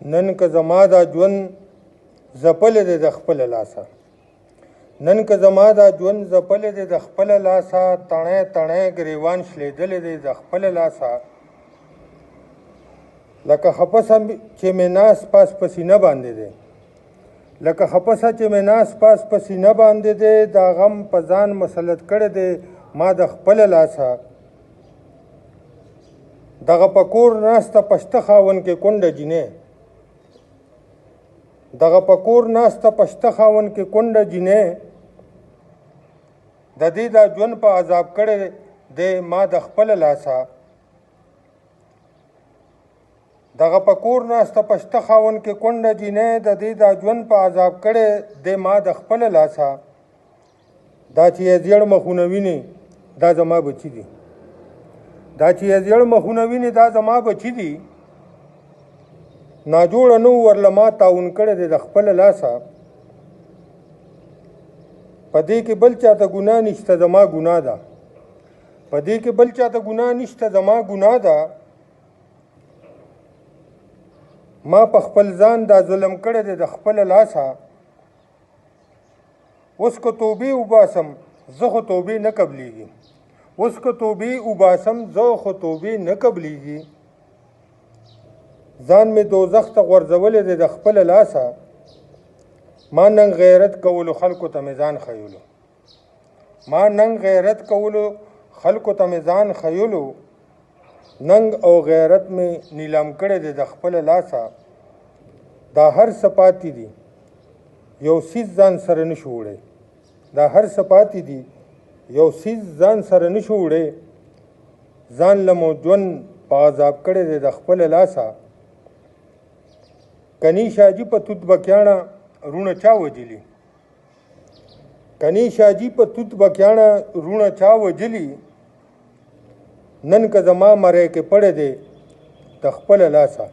نن که زما دا ژوند ځپلی دی د خپله لاسه نن که زما دا ژوند ځپلی دی د خپله لاسه تڼی تڼی ګریوان شلېدلی دی د خپله لاسه لکه خپسه چې مې ناس پاس په سینه باندې دی لکه خپسه چې مې ناس پاس په سینه باندې دی دا غم په ځان مسلط کړی دی ما د خپله لاسه دغه په کور ناسته پشته خاوند کې کونډه جینۍ دغه په کور ناسته پشته خاوند کې کونډه جینۍ د دې دا ژوند په عذاب کړی دی ما د خپله لاسه دغه په کور ناسته پشته خاوند کې کونډه جینۍ د دې دا ژوند په عذاب کړی دی ما د خپله لاسه دا چې یې زیړ مخونه ویني دا زما بچي دي دا چې یې زیړ مخونه ویني دا زما بچي دي ناجوړه نو ورله ما تعاون کړی دی د خپله لاسه په دې کې بل چاته ګناه نشته زما ګناه ده په دې کې بل چاته ګناه نشته زما ګناه ده ما په خپل ځان دا ظلم کړی دی د خپله لاسه اوس که توبې وباسم زه خو توبې نه قبلیږي اوس که توبې وباسم زه خو توبې نه قبلیږي ځان مې دوزخ ته غورځولی دی د خپله لاسه ما نن غیرت کولو خلکو ته مې ځان ښیولو ما نن غیرت کولو خلکو ته مې ځان ښیولو ننګ او غیرت مې نیلام کړی دی د خپله لاسه دا هر څه پاتې دي یو څیز ځان سره نه شو وړی دا هر څه پاتې دي یو څیز ځان سره نه شو وړی ځان له مو ژوند په عذاب کړی دی د خپله لاسه کنی شاجي په توت بکیاڼه رونه چا وجلي کنی شاجي په توت بکیاڼه رونه چا وجلي نن که زما مری کې پړی دی د خپله لاسه